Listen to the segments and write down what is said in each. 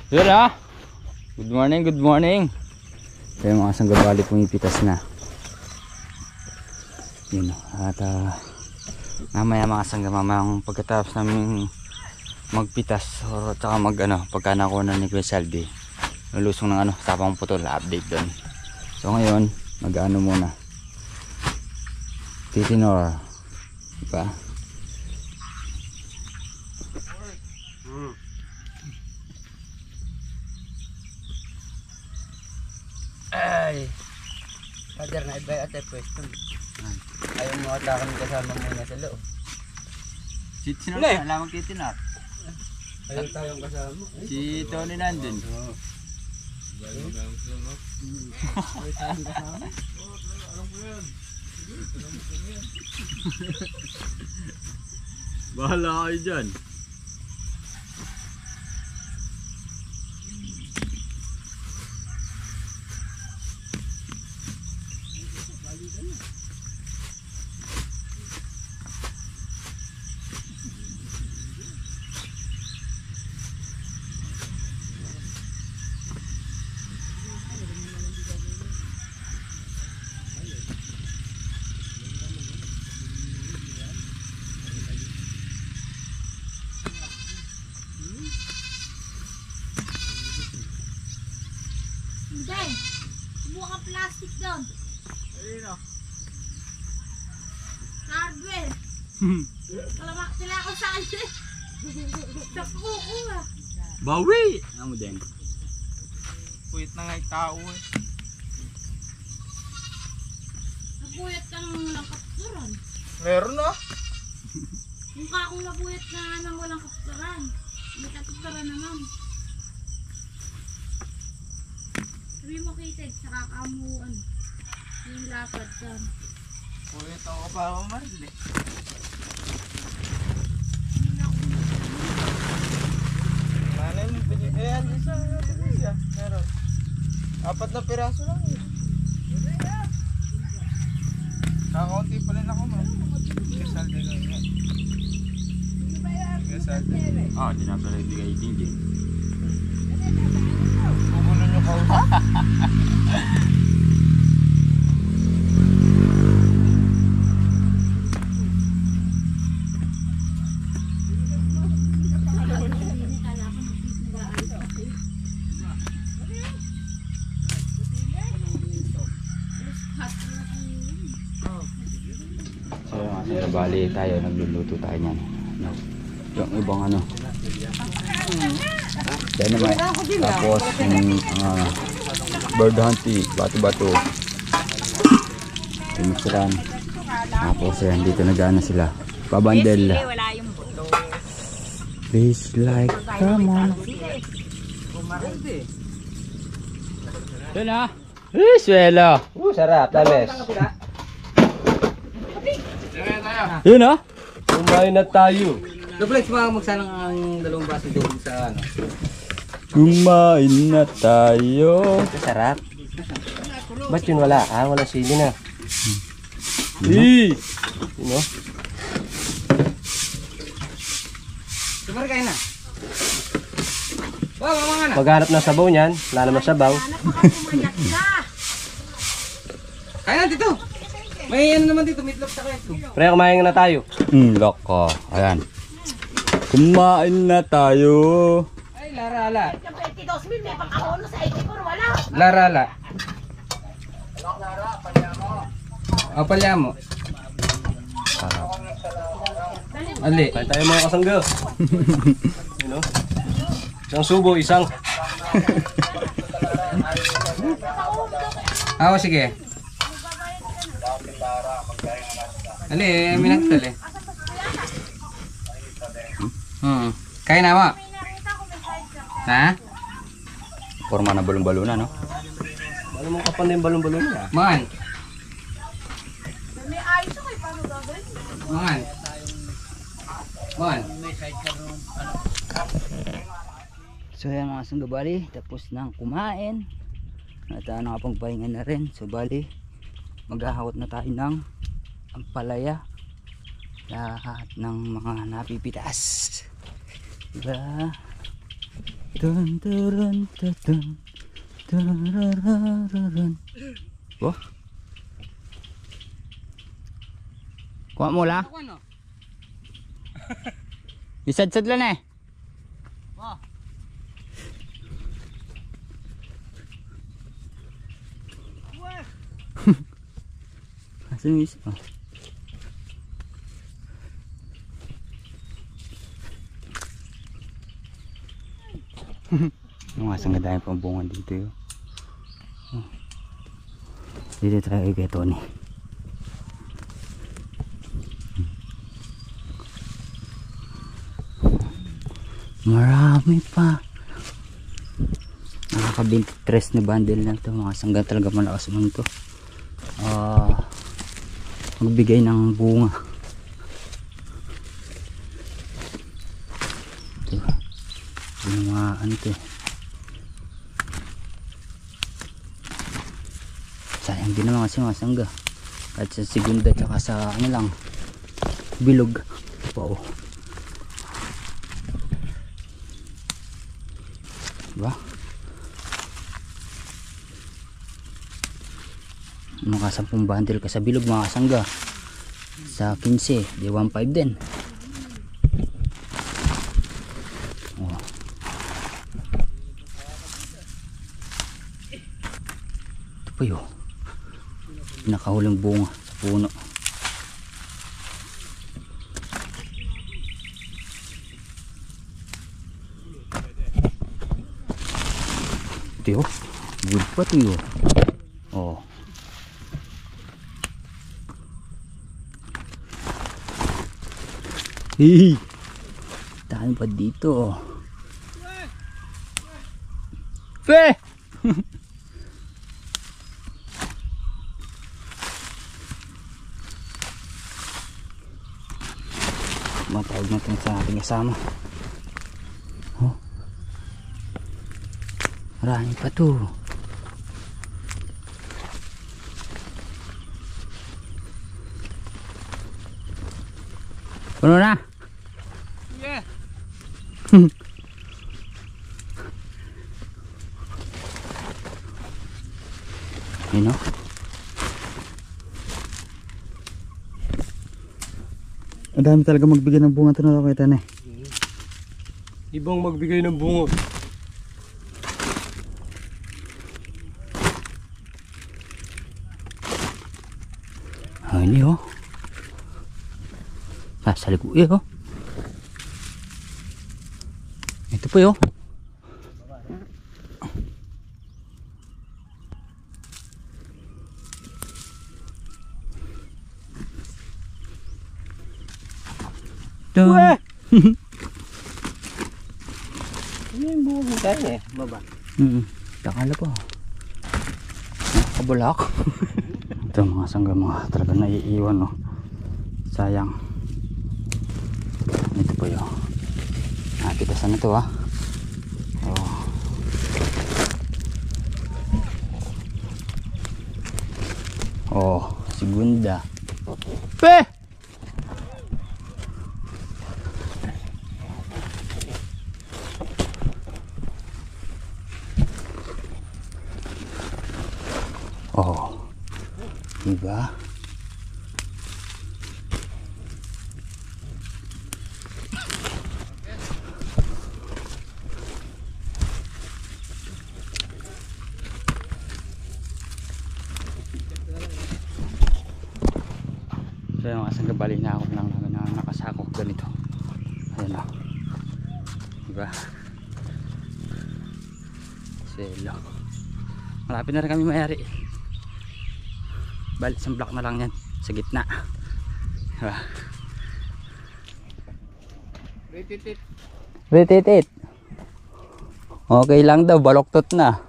Yun ha. Good morning, good morning. Kaya mga sanggabali pumipitas na. Yun. At mamaya mga sanggamamang pagkatapos namin magpitas o tsaka pagka nakuha ni Kuya Saldi, lulusong ng sapang putol, update doon. So ngayon muna titinor, diba? Ay, Father, naibay at ay pwesto. Ayaw mo ata kami kasama muna sa loob. Sino na lamang titinor? Ayaw tayong kasama. Si Tony nandun. Ayaw tayong kasama. Bahala kayo dyan. Hindi. Kumuha ka plastic doon. Ayun o. Hardware. Kalamak sila ako sa ano. Sa kuko ah. Bawi! Ano mo din? Puyat na nga yung tao eh. Nabuyat ka ng walang kapturan. Meron na. Mukha akong nabuyat na ng walang kapturan. May kapturan naman. Sabi mo kitid, saka kamuan. Yung lapad dyan. Puyat ako pa ako maril eh. Nanay mo pinigyan isa. Meron. 4 na piraso lang eh. Kakaunti pa rin ako man. Kasalde ko nga. Kasalde. Di na pala ibigay din. Kukunan nyo kausap. So bali tayo, nagluluto tayo niyan. Yung ibang dynamite, tapos bird hunting, bato-bato, tumusuran, tapos yan, dito nag-ano sila, pabandel, please like, come on. Yun ha, swelo, Sarap, tamis. yun ha. Kumain na tayo. Duplex, magsalang ang 2 baso doon sa ano. Kumain na tayo. Sarap. Ba't yun wala? Wala sili na. Sino? Sumar kain na. Maghanap ng sabaw niyan. Wala naman sabaw. Kain na dito. May naman dito. Meatloaf sa kain. Pre, kumain na tayo. Loko. Ayan. Kumain na tayo. Ay, Lara. 22,000 may pang-ahono sa 84, wala. Lara. Palyamo. Ali. Kain tayo mga kasangga. Isang subo, isang. Sige. Ali, minagtal eh. Kain na mo. Ha? Forma na balon-balon no? Ano mong kapan na yung balon-balon niya? Man. May ayos ako eh, paano gagawin? Man. So yan mga sanggabali, tapos nang kumain at nakapagpahinga na rin. So bali, maghahakot na tayo ng ampalaya lahat ng mga napipitas, diba? Dun, dun, dun, dun. Tarararararan. Oh. Kuha mo la. Ako ano? Isad-sad lang eh. Wah. Asan yung isa? Oh. Yung asang ganda yung pambungan dito yun. Oh. Dito tayo kay Tony. Marami pa. Nakaka-23 na bundle na ito. Mga sangga talaga malakas naman ito. Magbigay ng bunga. Ito. Yung mga ano ito. Sayang din naman kasi mga sangga. Kahit sa segunda tsaka sa ano lang. Bilog. Wow. Diba? Mga 10 bundle ka sa bilog mga kasangga. Sa 15 di 1.5 din. Oh. Ito pa yun. Nakahuling bunga sa puno. Ito yun. Good pa ito yun. Oh. Hihi. Dami pa dito. Pe! Matawag natin sa ating kasama. Oh. Marami pa to. Puno na? Yeah. You know? Ang dami talaga magbigay ng bunga ito na kita na eh. Ibang magbigay ng bunga. Ah, ini oh. Ah, sa ligo eh oh. Ito po yun. Uwe! Ano yung bunga tayo eh? Baba. Takala po. Nakabulak. Ito mga sangga mga talaga naiiwan no. Sayang. Ito po yun. Nakipitasan na ito ha. Oh. Oh, segunda. Pe! Oh. Diba? So yung asang gabali na ako lang namin na nakasako ganito. Ayan o. Diba? Selo. Malapit na rin kami mayari. Bali isang block na lang yan sa gitna. Diba? Rititit. Rititit. Okay lang daw, baloktot na.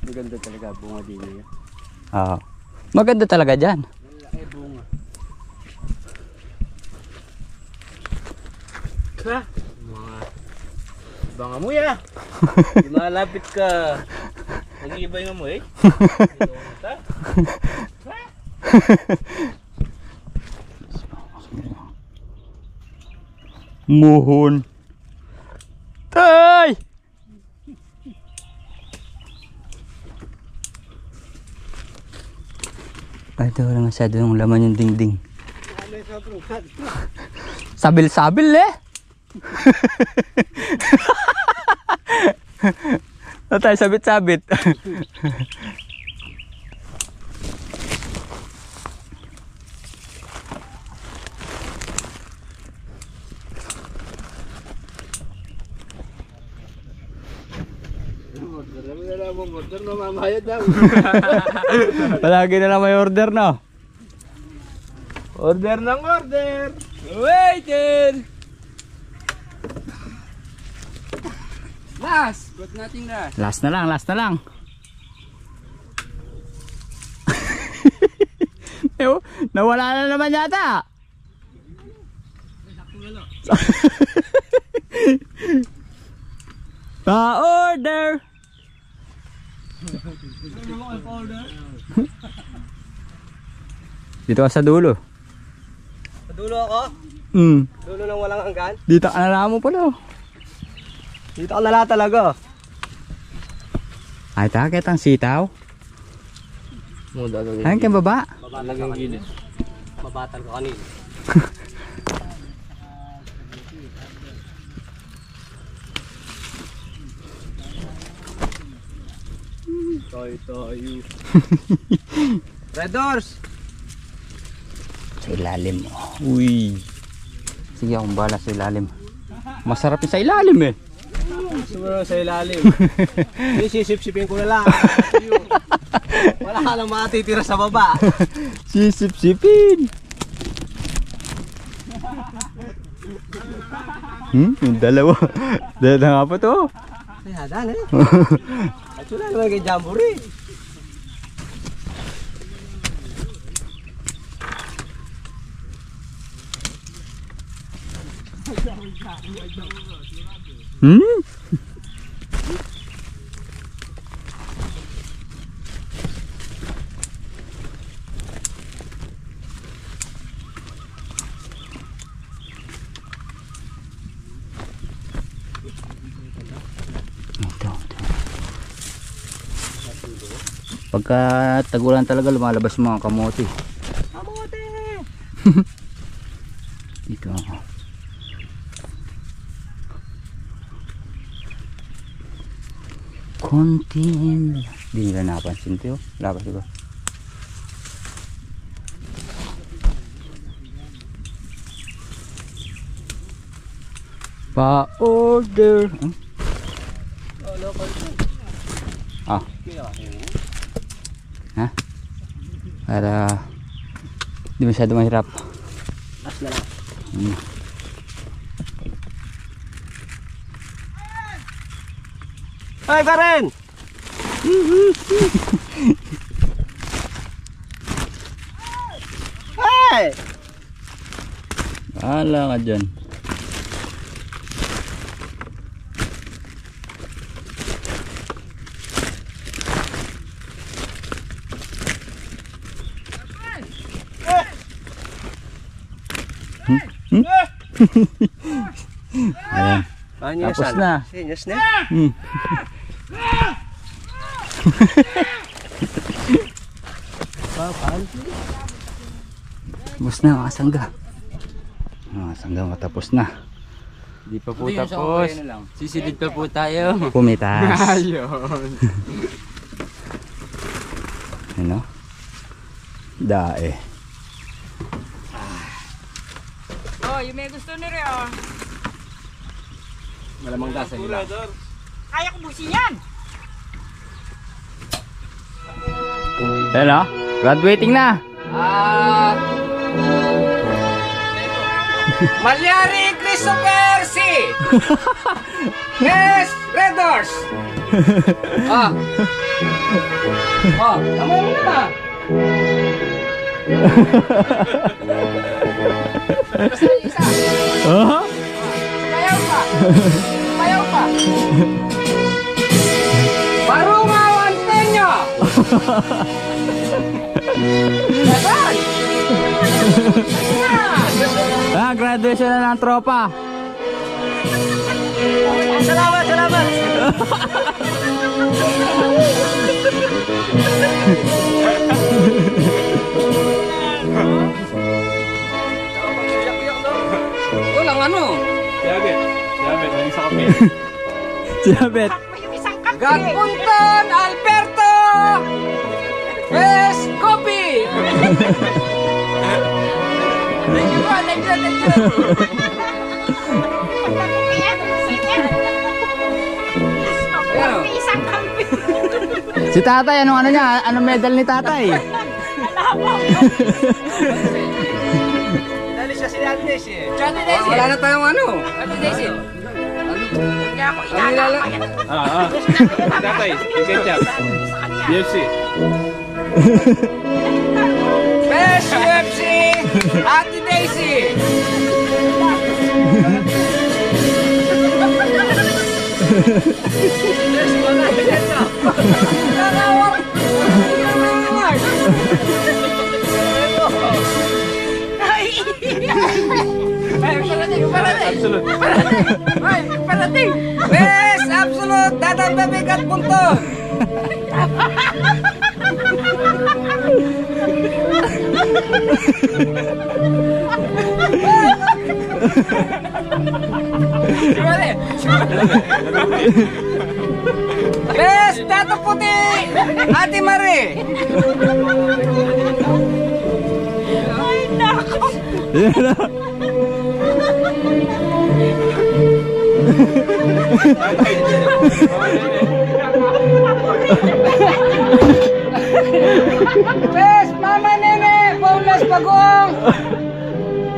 Maganda talaga bunga din niya. Oo. Maganda talaga dyan. Malaki bunga. Ha? Mga banga mo ya. Di malapit ka. Nag-iibay nga mo eh. Muhon. Tay! Ay, ito wala masyado yung laman yung dingding. Sabil-sabil eh! Ito tayo sabit-sabit. Order na mamayad daw. Palagi na lang may order na. Order ng order. Waited. Last, but nothing last. Last na lang, last na lang. Ew, nawala na naman yata. Pa-order. Dito ka sa dulo. Sa dulo ako? Dulo lang walang hanggan? Dito ka na lang mo pala. Dito ka nala talaga. Ay, takit ang sitaw. Ayun kay baba. Mabatal ka kanina. Mabatal ka kanina. Tayo. Red doors! Sa ilalim. Uy. Sige akong bala sa ilalim. Masarap yung sa ilalim eh. Siguro sa ilalim. Sisip-sipin ko na lang. Wala ka lang matitira sa baba. Sisip-sipin. Yung dalawa. Dalawa nga po to. Ay, hadan eh. At wala naman kay Jamboree. Pagka tagulan talaga lumalabas yung mga kamote. Kamote! Dito. Kontin. Hindi nila napansin ito. Labas diba? Pa-order. Ah. Ha? Para di masyado mahirap. Last na lang. Ay, Karen! Hey! Bahala ka dyan. Ayan. Tapos na. Senyas na. Tapos na mga sangga. Mga sangga matapos na. Di pa po tapos. Sisilid pa po tayo. Pumitas. Ayun. Ano? Dae. Oh, yung may gusto na rin oh. Malamang gasa nila. Kaya ko busin yan. Ayan o. Graduating na. Malyari Christopher C. Yes, Red Doors. Tama mo na. Isa. Mayaw pa. Marungaw Antonio. Graduation na ng tropa. Salamat, salamat. Walang ano. Siyabit. Lagi sa kape. Siyabet. Yung isang kape. Gatpunton Alberto Best Coffee. Thank you po, thank you. Yung isang kape. Si tatay, anong ano niya? Anong medal ni tatay? Dali siya si Ate Daisy. Wala na tayong ano. Ate Daisy. Kaya ako inaalala. Tatay, ketchup. UFC. Best UFC Ate Daisy. Best wala ketchup. Nanawar. Nanawar. Absolute. Ay, parating. Best absolute Dadang Bebe Gatpunton. Sumali. Best Tato Puti Ate Mare. Ay, nako. Best Mama Nene Paulus Bagong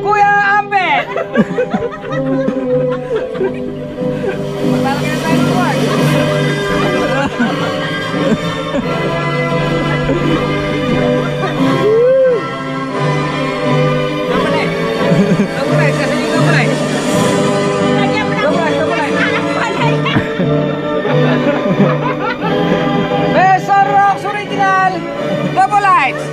Kuya Ambet. Maglalagay na tayo ng buwan. Dobulay. Dobulay, sasayin dobulay. Lagyan mo ng Dobulay. anak palay. Best Rocks Original Double Lights.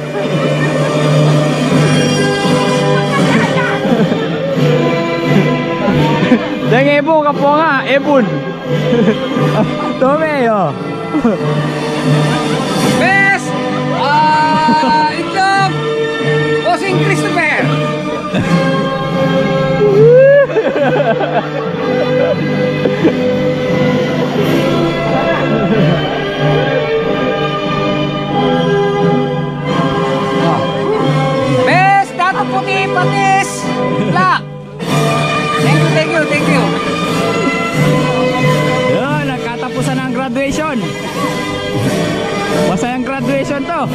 Dang ebon ka po nga, ebon. Tome yo. Best Itlog Bossing Christopher. Best Tato Puti Patis Black. Thank you. Yun, nagkatapusan ang graduation. Masayang graduation to.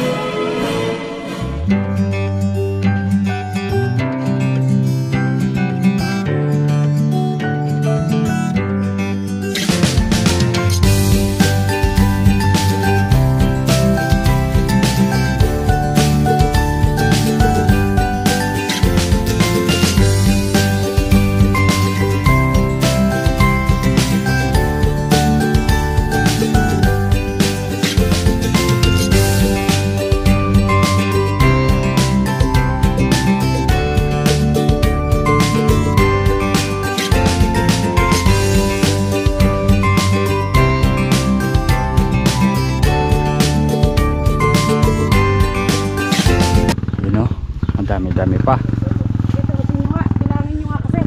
Dami pa. Bilangin nyo nga kasi.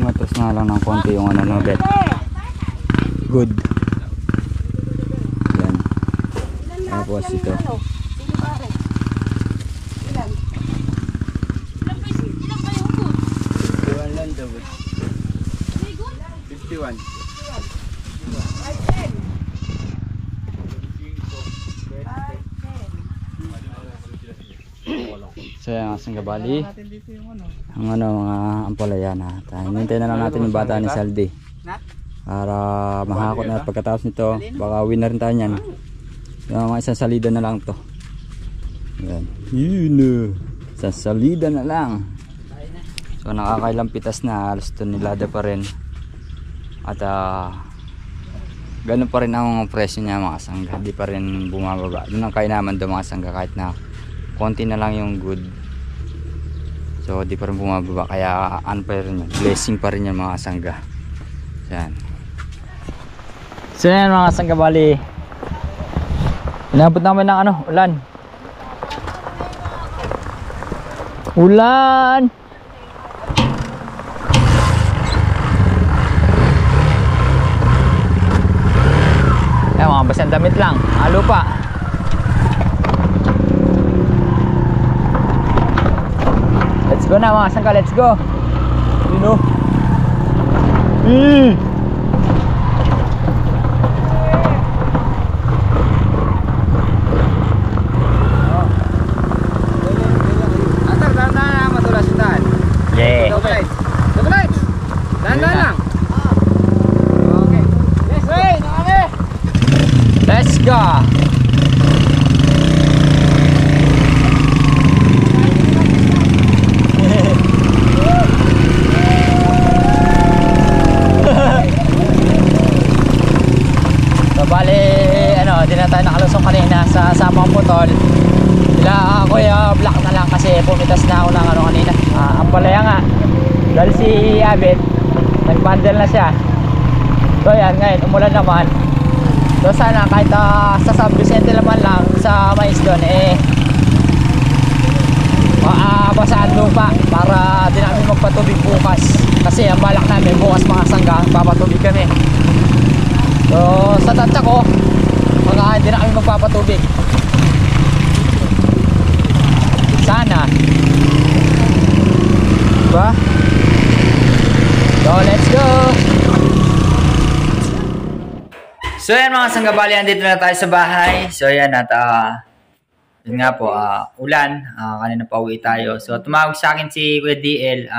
Matos na lang ng konti yung ano no bet. Good. Yan. Tapos ito. Sino pare? Ilan? Ilan kayo good? 51 lang daw. May good? 51. So yan ang Sangabali. Ang ano mga ampalaya na. Hinintay na lang natin yung bata ni Saldi. Para mahakot na pagkatapos nito. Baka win na rin tayo yan. Yung mga isang salida na lang to. Yan. Yun na. Isang salida na lang. So nakakailang pitas na. Halos tonelada pa rin. At ganun pa rin ang presyo niya mga sangga. Di pa rin bumababa. Doon ang kainaman doon mga sangga kahit na konti na lang yung good. So So di pa rin bumababa, kaya ano pa rin yun, blessing pa rin yan mga kasangga. Yan. So yan mga kasangga, bali inabot namin ng ano, ulan. Ulan! Eh, mga basang damit lang, halo pa. Let's go na mga kasangga, let's go. You know. Yeah. Double lights. Dahan-dahan lang. Okay. Yes, hey, nakami. Let's go. So bali ano, di na tayo nakalusong kanina sa Sapang Putol. Sila Kuya Black na lang kasi pumitas na ako ng ano kanina. Ang palaya nga. Dahil si Abet nag-bundle na siya. So yan, ngayon umulan naman. So sana kahit sa San Vicente naman lang sa mais doon basaan lupa para di namin magpatubig bukas. Kasi ang balak namin bukas mga kasangga, papatubig kami. So sa tatsa ko, hindi na kami magpapatubig. Sana. Diba? So let's go. So yan mga sanggabali, andito na tayo sa bahay. So yan at yun nga po, ulan, kanina pa uwi tayo. So tumawag sa akin si Kuya DL,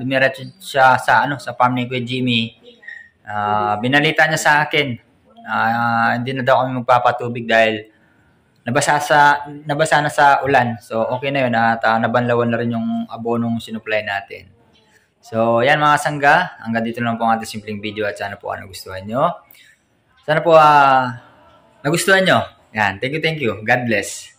dumiretso siya sa farm ni Kuya Jimmy. Binalita niya sa akin, hindi na daw kami magpapatubig dahil nabasa na sa ulan. So okay na yun at nabanlawan na rin yung abonong sinupply natin. So yan mga sangga, hanggang dito lang po ang ating simpleng video at sana po nagustuhan nyo. Sana po nagustuhan nyo. Yan, thank you. God bless.